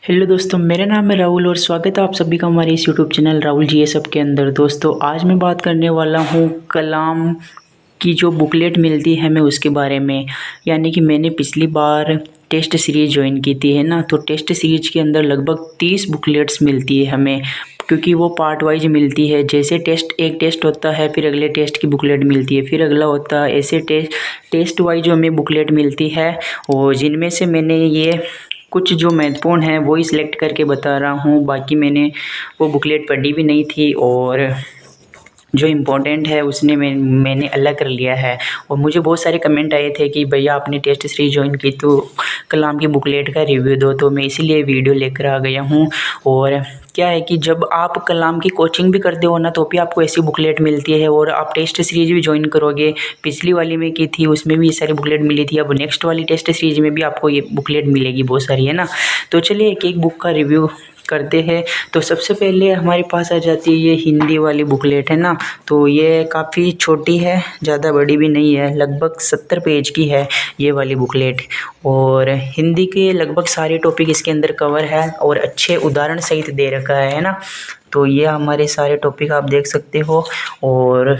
Hello दोस्तों, मेरा नाम है राहुल और स्वागत है आप सभी का हमारे इस यूट्यूब चैनल राहुल जी ये सब के अंदर। दोस्तों आज मैं बात करने वाला हूँ कलाम की जो बुकलेट मिलती है हमें उसके बारे में। यानी कि मैंने पिछली बार टेस्ट सीरीज़ ज्वाइन की थी है ना, तो टेस्ट सीरीज के अंदर लगभग 30 बुकलेट्स मिलती है हमें, क्योंकि वो पार्ट वाइज मिलती है। जैसे एक टेस्ट होता है, फिर अगले टेस्ट की बुकलेट मिलती है, फिर अगला होता है, ऐसे टेस्ट वाइज जो हमें बुकलेट मिलती है। और जिनमें से मैंने ये कुछ जो महत्वपूर्ण है वही सिलेक्ट करके बता रहा हूँ। बाकी मैंने वो बुकलेट पढ़ी भी नहीं थी और जो इम्पोर्टेंट है उसने मैंने अलग कर लिया है। और मुझे बहुत सारे कमेंट आए थे कि भैया आपने टेस्ट सीरीज ज्वाइन की तो कलाम की बुकलेट का रिव्यू दो, तो मैं इसीलिए वीडियो लेकर आ गया हूँ। और क्या है कि जब आप कलाम की कोचिंग भी करते हो ना तो भी आपको ऐसी बुकलेट मिलती है, और आप टेस्ट सीरीज भी ज्वाइन करोगे। पिछली वाली में की थी उसमें भी ये सारी बुकलेट मिली थी, अब नेक्स्ट वाली टेस्ट सीरीज में भी आपको ये बुकलेट मिलेगी बहुत सारी है ना। तो चलिए एक एक बुक का रिव्यू करते हैं। तो सबसे पहले हमारे पास आ जाती है ये हिंदी वाली बुकलेट है ना। तो ये काफ़ी छोटी है, ज़्यादा बड़ी भी नहीं है, लगभग 70 पेज की है ये वाली बुकलेट। और हिंदी के लगभग सारे टॉपिक इसके अंदर कवर है और अच्छे उदाहरण सहित दे रखा है ना। तो ये हमारे सारे टॉपिक आप देख सकते हो। और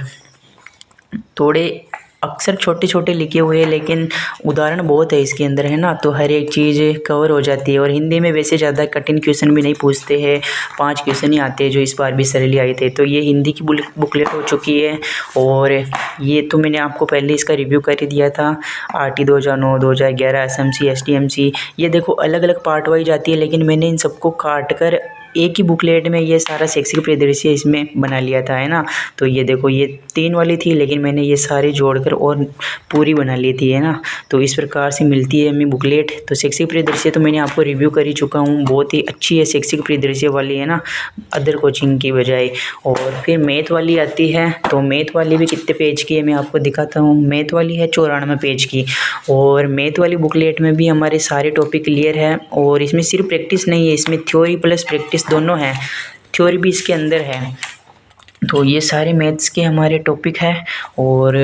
थोड़े अक्सर छोटे छोटे लिखे हुए हैं लेकिन उदाहरण बहुत है इसके अंदर है ना, तो हर एक चीज़ कवर हो जाती है। और हिंदी में वैसे ज़्यादा कठिन क्वेश्चन भी नहीं पूछते हैं, 5 क्वेश्चन ही आते हैं जो इस बार भी सरली आए थे। तो ये हिंदी की बुकलेट हो चुकी है। और ये तो मैंने आपको पहले इसका रिव्यू कर ही दिया था, RT 2009, 2011, SMC, STMC। ये देखो अलग अलग पार्ट वाइज आती है, लेकिन मैंने इन सबको काट कर एक ही बुकलेट में ये सारा शैक्षिक परिदृश्य इसमें बना लिया था है ना। तो ये देखो ये 3 वाली थी, लेकिन मैंने ये सारे जोड़कर और पूरी बना ली थी है ना। तो इस प्रकार से मिलती है हमें बुकलेट। तो शैक्षिक परिदृश्य तो मैंने आपको रिव्यू कर ही चुका हूँ, बहुत ही अच्छी है शैक्षिक परिदृश्य वाली है ना, अदर कोचिंग की बजाय। और फिर मैथ वाली आती है, तो मैथ वाली भी कितने पेज की है मैं आपको दिखाता हूँ। मैथ वाली है 94 पेज की। और मैथ वाली बुकलेट में भी हमारे सारे टॉपिक क्लियर है, और इसमें सिर्फ प्रैक्टिस नहीं है, इसमें थ्योरी प्लस प्रैक्टिस दोनों है, थ्योरी भी इसके अंदर है। तो ये सारे मैथ्स के हमारे टॉपिक है और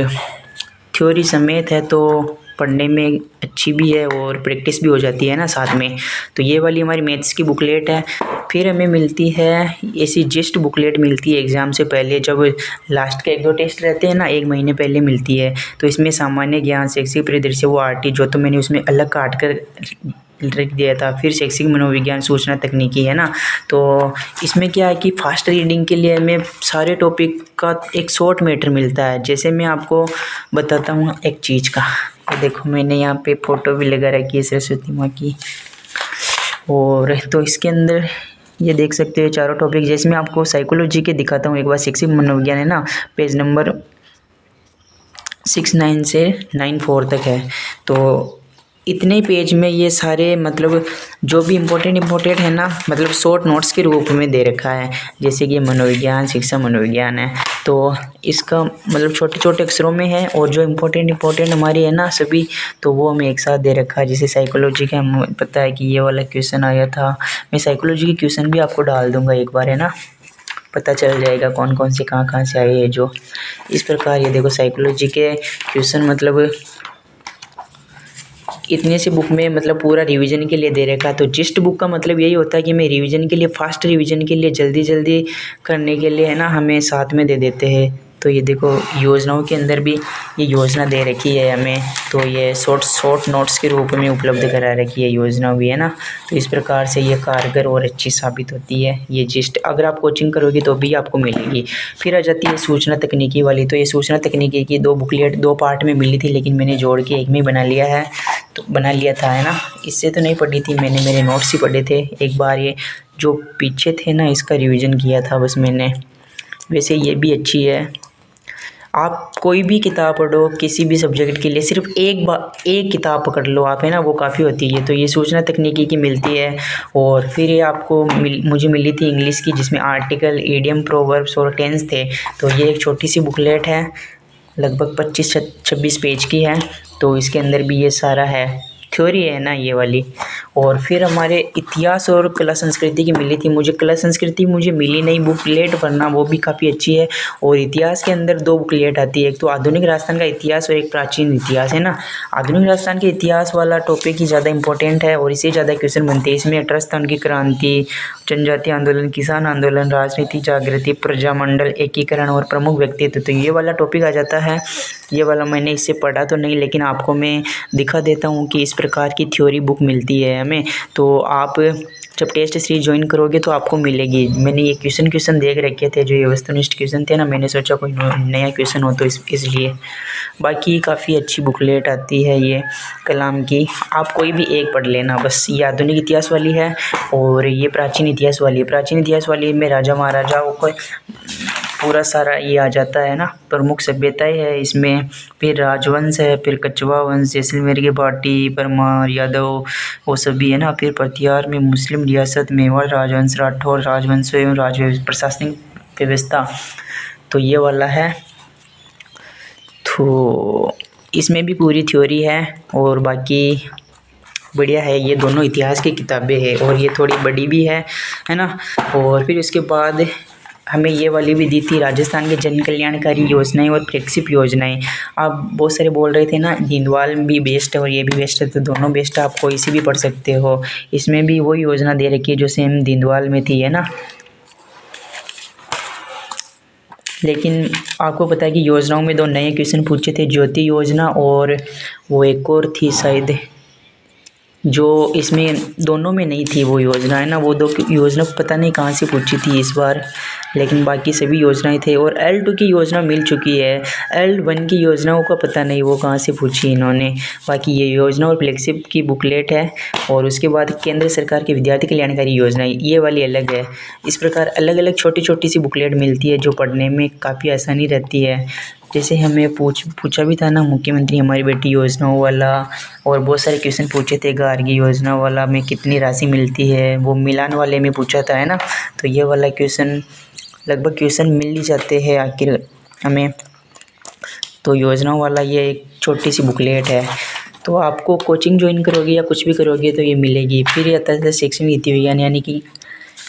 थ्योरी समेत है, तो पढ़ने में अच्छी भी है और प्रैक्टिस भी हो जाती है ना साथ में। तो ये वाली हमारी मैथ्स की बुकलेट है। फिर हमें मिलती है ऐसी जस्ट बुकलेट मिलती है एग्ज़ाम से पहले, जब लास्ट के 1-2 टेस्ट रहते हैं ना, 1 महीने पहले मिलती है। तो इसमें सामान्य ज्ञान, शैक्षिक परिदृश्य, वो RT जो तो मैंने उसमें अलग काट कर रख दिया था। फिर शैक्षिक मनोविज्ञान, सूचना तकनीकी है ना। तो इसमें क्या है कि फास्ट रीडिंग के लिए हमें सारे टॉपिक का एक शॉर्ट मैटर मिलता है। जैसे मैं आपको बताता हूँ एक चीज़ का, देखो मैंने यहाँ पे फ़ोटो भी लगा रखी है सरस्वती माँ की। और तो इसके अंदर ये देख सकते हो चारों टॉपिक। जैसे मैं आपको साइकोलॉजी के दिखाता हूँ एक बार, शैक्षिक मनोविज्ञान है ना, पेज नंबर 69 से 94 तक है। तो इतने पेज में ये सारे मतलब जो भी इम्पोर्टेंट है ना, मतलब शॉर्ट नोट्स के रूप में दे रखा है। जैसे कि मनोविज्ञान, शिक्षा मनोविज्ञान है, तो इसका मतलब छोटे छोटे अक्षरों में है, और जो इम्पोर्टेंट हमारी है ना सभी, तो वो हमें एक साथ दे रखा है। जैसे साइकोलॉजी का हमें पता है कि ये वाला क्वेश्चन आया था। मैं साइकोलॉजी के क्वेश्चन भी आपको डाल दूँगा एक बार है ना, पता चल जाएगा कौन कौन से कहाँ से आए हैं। जो इस प्रकार ये देखो साइकोलॉजी के क्वेश्चन मतलब इतने से बुक में मतलब पूरा रिवीजन के लिए दे रखा है। तो जिस्ट बुक का मतलब यही होता है कि मैं रिवीजन के लिए, फास्ट रिवीजन के लिए, जल्दी करने के लिए है ना, हमें साथ में दे देते हैं। तो ये देखो योजनाओं के अंदर भी ये योजना दे रखी है हमें, तो ये शॉर्ट नोट्स के रूप में उपलब्ध करा रखी है योजना भी है ना। तो इस प्रकार से ये कारगर और अच्छी साबित होती है ये जिस्ट। अगर आप कोचिंग करोगे तो भी आपको मिलेगी। फिर आ जाती है सूचना तकनीकी वाली। तो ये सूचना तकनीकी की 2 बुकलेट 2 पार्ट में मिली थी, लेकिन मैंने जोड़ के एक में बना लिया है, तो बना लिया था है ना। इससे तो नहीं पढ़ी थी मैंने, मेरे नोट्स ही पढ़े थे। एक बार ये जो पीछे थे ना इसका रिवीजन किया था बस मैंने। वैसे ये भी अच्छी है। आप कोई भी किताब पढ़ो किसी भी सब्जेक्ट के लिए, सिर्फ एक किताब पकड़ लो आप है ना, वो काफ़ी होती है। तो ये सूचना तकनीकी की मिलती है। और फिर ये आपको मुझे मिली थी इंग्लिश की, जिसमें आर्टिकल, इडियम, प्रोवर्ब्स और टेंस थे। तो ये एक छोटी सी बुकलेट है, लगभग 25-26 पेज की है। तो इसके अंदर भी ये सारा है, थ्योरी है ना ये वाली। और फिर हमारे इतिहास और कला संस्कृति की मिली थी मुझे। कला संस्कृति मुझे मिली नहीं, बुकलेट पढ़ना वो भी काफ़ी अच्छी है। और इतिहास के अंदर 2 बुकलेट आती है, एक तो आधुनिक राजस्थान का इतिहास और एक प्राचीन इतिहास, है ना। आधुनिक राजस्थान के इतिहास वाला टॉपिक ही ज़्यादा इंपॉर्टेंट है और इससे ज़्यादा क्वेश्चन बनते हैं इसमें। राजस्थान की क्रांति, जनजातीय आंदोलन, किसान आंदोलन, राजनीति जागृति, प्रजामंडल, एकीकरण और प्रमुख व्यक्तित्व, तो ये वाला टॉपिक आ जाता है। ये वाला मैंने इससे पढ़ा तो नहीं, लेकिन आपको मैं दिखा देता हूँ कि इस प्रकार की थ्योरी बुक मिलती है हमें। तो आप जब टेस्ट सीरीज ज्वाइन करोगे तो आपको मिलेगी। मैंने ये क्वेश्चन देख रखे थे, जो ये वस्तुनिष्ठ क्वेश्चन थे ना, मैंने सोचा कोई नया क्वेश्चन हो तो इसलिए। बाकी काफ़ी अच्छी बुकलेट आती है ये कलाम की, आप कोई भी एक पढ़ लेना बस। ये आधुनिक इतिहास वाली है और ये प्राचीन इतिहास वाली है। प्राचीन इतिहास वाली में राजा महाराजाओं को पूरा सारा ये आ जाता है ना, प्रमुख सभ्यताएं है इसमें। फिर राजवंश है, फिर कछवा वंश, जैसलमेर के भाटी, परमार, यादव, वो सभी है ना। फिर प्रतिहार में मुस्लिम रियासत, मेवाड़ राजवंश, राठौर राजवंश एवं राज प्रशासनिक व्यवस्था, तो ये वाला है। तो इसमें भी पूरी थ्योरी है और बाकी बढ़िया है। ये दोनों इतिहास की किताबें हैं और ये थोड़ी बड़ी भी है ना। और फिर उसके बाद हमें ये वाली भी दी थी, राजस्थान के जन कल्याणकारी योजनाएं और फ्लैगशिप योजनाएं। आप बहुत सारे बोल रहे थे ना दीनदयाल भी बेस्ट है और ये भी बेस्ट है, तो दोनों बेस्ट है, आप कोई सी भी पढ़ सकते हो। इसमें भी वही योजना दे रखी है जो सेम दीनदयाल में थी, है ना। लेकिन आपको पता है कि योजनाओं में 2 नए क्वेश्चन पूछे थे, ज्योति योजना और वो एक और थी शायद, जो इसमें दोनों में नहीं थी वो योजना, है ना। वो 2 योजना पता नहीं कहाँ से पूछी थी इस बार, लेकिन बाकी सभी योजनाएं थे। और L2 की योजना मिल चुकी है, L1 की योजनाओं का पता नहीं वो कहाँ से पूछी इन्होंने। बाकी ये योजना और फ्लैगशिप की बुकलेट है। और उसके बाद केंद्र सरकार की विद्यार्थी कल्याणकारी योजनाएं, ये वाली अलग है। इस प्रकार अलग अलग छोटी छोटी सी बुकलेट मिलती है जो पढ़ने में काफ़ी आसानी रहती है। जैसे हमें पूछा भी था ना मुख्यमंत्री हमारी बेटी योजनाओं वाला, और बहुत सारे क्वेश्चन पूछे थे गार्गी योजना वाला में कितनी राशि मिलती है, वो मिलान वाले में पूछा था, है ना। तो ये वाला क्वेश्चन लगभग क्वेश्चन मिल ही जाते हैं आखिर हमें। तो योजनाओं वाला ये एक छोटी सी बुकलेट है। तो आपको कोचिंग ज्वाइन करोगे या कुछ भी करोगे तो ये मिलेगी। फिर आता है शिक्षण नीति विज्ञान यानी कि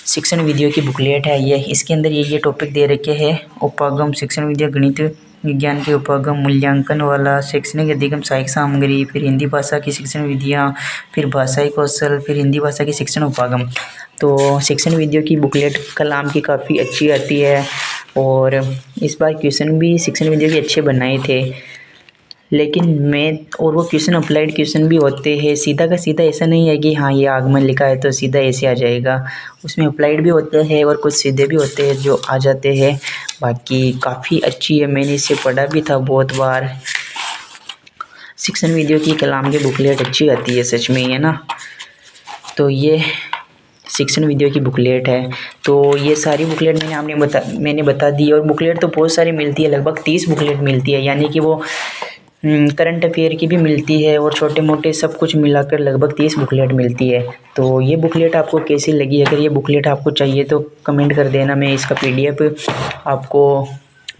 शिक्षण विधियों की बुकलेट है ये। इसके अंदर ये टॉपिक दे रखे हैं, उपागम शिक्षण विद्या, गणित विज्ञान के उपागम, मूल्यांकन वाला, शैक्षणिक अधिगम, सहायक सामग्री, फिर हिंदी भाषा की शिक्षण विधियाँ, फिर भाषाई कौशल, फिर हिंदी भाषा की शिक्षण उपागम। तो शिक्षण विधियों की बुकलेट कलाम की काफ़ी अच्छी आती है। और इस बार क्वेश्चन भी शिक्षण विधियों के अच्छे बनाए थे, लेकिन और वो क्वेश्चन अप्लाइड क्वेश्चन भी होते हैं। सीधा का सीधा ऐसा नहीं है कि हाँ ये आगमन लिखा है तो सीधा ऐसे आ जाएगा, उसमें अप्लाइड भी होते हैं और कुछ सीधे भी होते हैं जो आ जाते हैं। बाकी काफ़ी अच्छी है, मैंने इसे पढ़ा भी था बहुत बार। शिक्षण विधियों की कलाम की बुकलेट अच्छी आती है सच में, है ना। तो ये शिक्षण विधियों की बुकलेट है। तो ये सारी बुकलेट मैंने बता दी। और बुकलेट तो बहुत सारी मिलती है, लगभग 30 बुकलेट मिलती है, यानी कि वो करंट अफेयर की भी मिलती है और छोटे मोटे सब कुछ मिलाकर लगभग 30 बुकलेट मिलती है। तो ये बुकलेट आपको कैसी लगी? अगर ये बुकलेट आपको चाहिए तो कमेंट कर देना, मैं इसका PDF आपको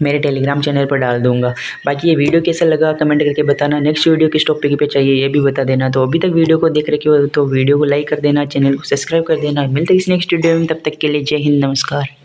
मेरे टेलीग्राम चैनल पर डाल दूंगा। बाकी ये वीडियो कैसा लगा कमेंट करके बताना। नेक्स्ट वीडियो किस टॉपिक पे चाहिए ये भी बता देना। तो अभी तक वीडियो को देख रखे हो तो वीडियो को लाइक कर देना, चैनल को सब्सक्राइब कर देना। मिलते हैं इस नेक्स्ट वीडियो में, तब तक के लिए जय हिंद, नमस्कार।